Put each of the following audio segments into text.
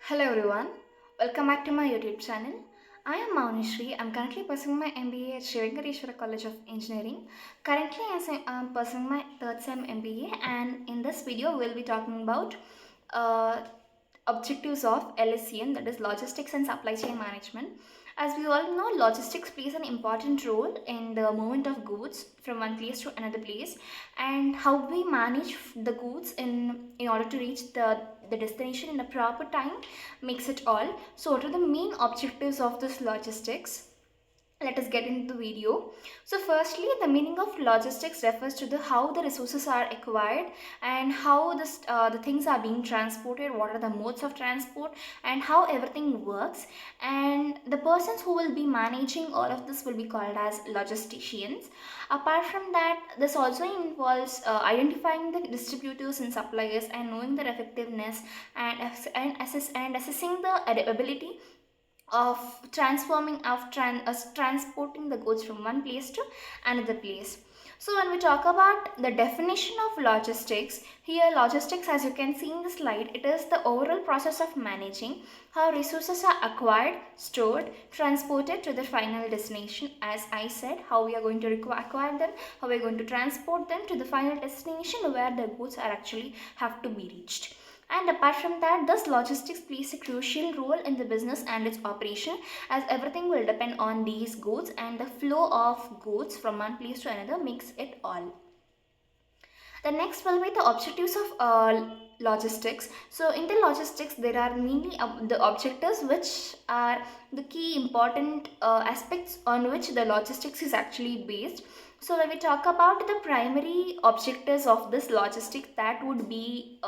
Hello everyone, welcome back to my YouTube channel. I am Maunishri. I'm currently pursuing my MBA at Srivenkareshwara College of Engineering. Currently, I'm pursuing my third SEM MBA, and in this video, we'll be talking about uh, objectives of LSCM, that is Logistics and Supply Chain Management. As we all know, logistics plays an important role in the movement of goods from one place to another place, and how we manage the goods in order to reach the destination in the proper time makes it all. So what are the main objectives of this logistics? Let us get into the video. So firstly, the meaning of logistics refers to the how the resources are acquired and how the things are being transported, what are the modes of transport, and how everything works. And the persons who will be managing all of this will be called as logisticians. Apart from that, this also involves identifying the distributors and suppliers and knowing their effectiveness and assessing the ability of transporting the goods from one place to another place. So when we talk about the definition of logistics, here logistics, as you can see in the slide, it is the overall process of managing how resources are acquired, stored, transported to the final destination. As I said, how we are going to acquire them, how we are going to transport them to the final destination where the goods are actually have to be reached. And apart from that, thus logistics plays a crucial role in the business and its operation, as everything will depend on these goods, and the flow of goods from one place to another makes it all. The next will be the objectives of logistics. So in the logistics, there are mainly the objectives which are the key important aspects on which the logistics is actually based. So when we talk about the primary objectives of this logistics, that would be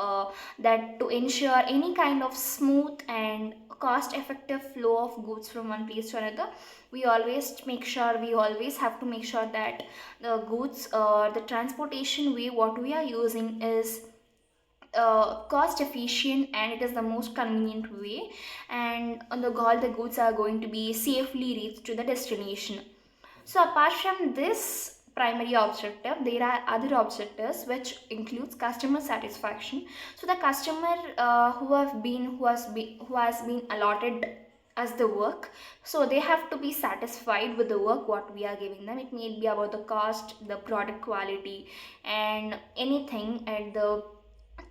that to ensure any kind of smooth and cost effective flow of goods from one place to another. We always have to make sure that the goods or the transportation way what we are using is cost efficient, and it is the most convenient way, and on all the goods are going to be safely reached to the destination. So apart from this primary objective, there are other objectives which includes customer satisfaction. So the customer who has been allotted as the work, so they have to be satisfied with the work what we are giving them. It may be about the cost, the product quality, and anything at the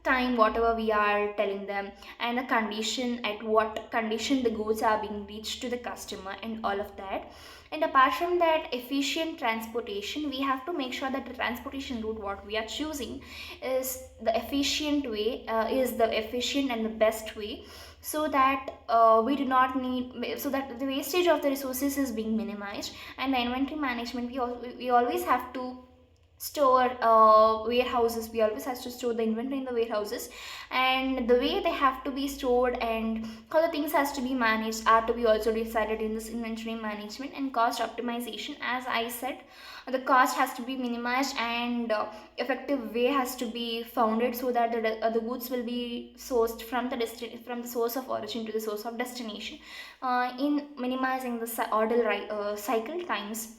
time whatever we are telling them, and the condition, at what condition the goods are being reached to the customer, and all of that. And apart from that, efficient transportation, we have to make sure that the transportation route what we are choosing is the efficient way, is the efficient and the best way, so that we do not need, so that the wastage of the resources is being minimized. And the inventory management, we always have to store warehouses, we always have to store the inventory in the warehouses, and the way they have to be stored and how the things has to be managed are to be also decided in this inventory management. And cost optimization, as I said, the cost has to be minimized, and effective way has to be founded, so that the goods will be sourced from from the source of origin to the source of destination, in minimizing the cycle times.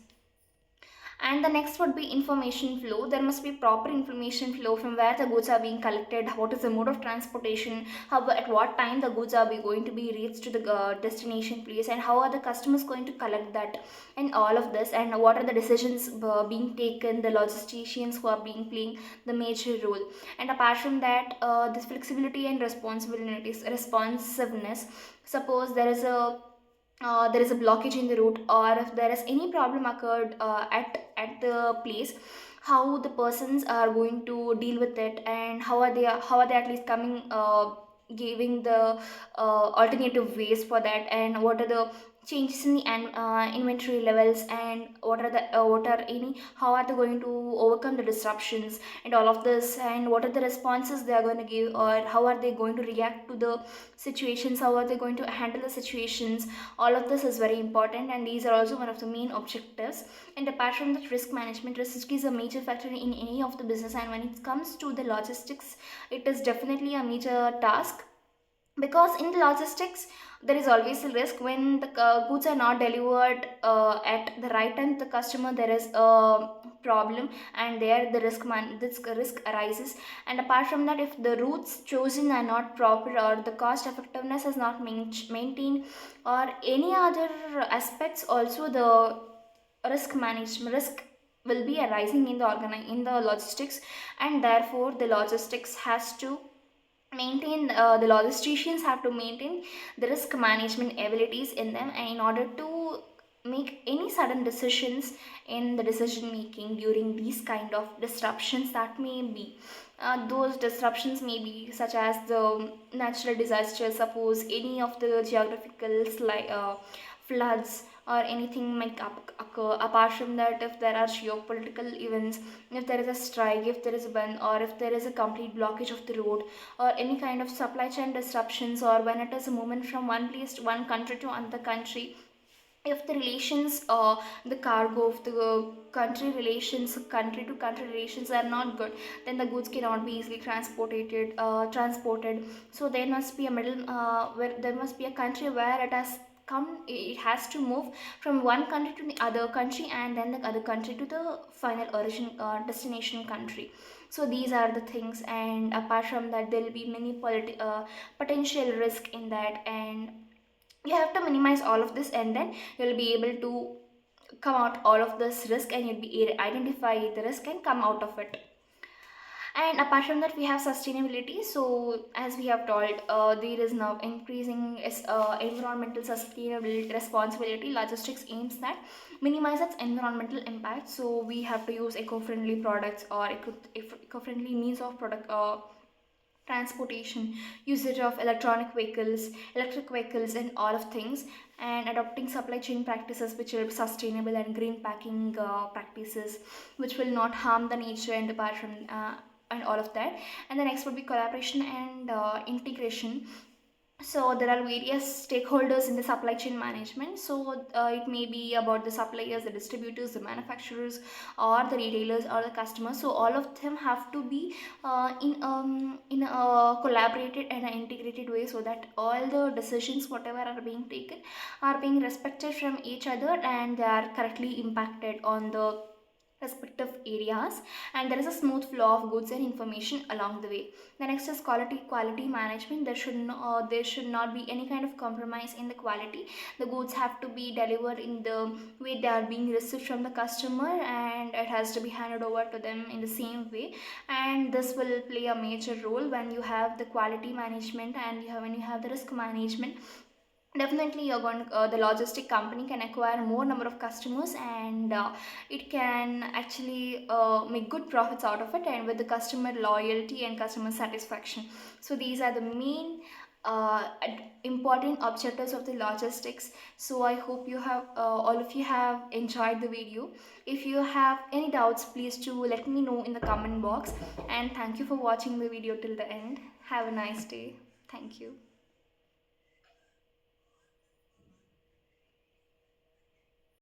And the next would be information flow. There must be proper information flow from where the goods are being collected, what is the mode of transportation, how at what time the goods are going to be reached to the destination place, and how are the customers going to collect that, and all of this, and what are the decisions being taken, the logisticians who are being playing the major role. And apart from that, this flexibility and responsiveness. Suppose there is a blockage in the route, or if there is any problem occurred at the place, how the persons are going to deal with it, and how are they at least coming, giving the alternative ways for that, and what are the changes in the inventory levels, and what are any, how are they going to overcome the disruptions, and all of this, and what are the responses they are going to give, or how are they going to react to the situations, how are they going to handle the situations. All of this is very important, and these are also one of the main objectives. And apart from that, risk is a major factor in any of the business, and when it comes to the logistics, it is definitely a major task. because in the logistics there is always a risk when the goods are not delivered at the right time to the customer. There is a problem, and there the this risk arises. And apart from that, if the routes chosen are not proper, or the cost effectiveness is not maintained, or any other aspects, also the risk will be arising in the in the logistics. And therefore the logistics has to maintain the logisticians have to maintain the risk management abilities in them, and in order to make any sudden decisions in the decision making during these kind of disruptions that may be. Those disruptions may be such as the natural disasters, suppose any of the geographical floods or anything might occur. Apart from that, if there are geopolitical events, if there is a strike, if there is a ban, or if there is a complete blockage of the road, or any kind of supply chain disruptions, or when it is a movement from one place to one country to another country, if the relations the cargo of the country to country relations are not good, then the goods cannot be easily transported. So there must be a middle where there must be a country where it has to move from one country to the other country, and then the other country to the final origin destination country. So these are the things, and apart from that there will be many potential risk in that, and you have to minimize all of this, and then you'll be able to come out all of this risk, and you'll be able to identify the risk and come out of it. And apart from that, we have sustainability. So as we have told, there is now increasing environmental sustainability responsibility. Logistics aims that minimize its environmental impact, so we have to use eco-friendly products, or eco-friendly means of product transportation, usage of electric vehicles, and all of things, and adopting supply chain practices which are sustainable, and green packing practices which will not harm the nature, and apart from and all of that. And the next would be collaboration and integration. So there are various stakeholders in the supply chain management. So it may be about the suppliers, the distributors, the manufacturers, or the retailers, or the customers. So all of them have to be in a collaborated and an integrated way, so that all the decisions whatever are being taken are being respected from each other, and they are correctly impacted on the respective areas, and there is a smooth flow of goods and information along the way. The next is quality management. There should not be any kind of compromise in the quality. The goods have to be delivered in the way they are being received from the customer, and it has to be handed over to them in the same way. And this will play a major role when you have the quality management, and when you have the risk management. Definitely you're going the logistic company can acquire more number of customers, and it can actually make good profits out of it, and with the customer loyalty and customer satisfaction. So these are the main important objectives of the logistics. So I hope you have all of you have enjoyed the video. If you have any doubts, please do let me know in the comment box, and thank you for watching the video till the end. Have a nice day. Thank you.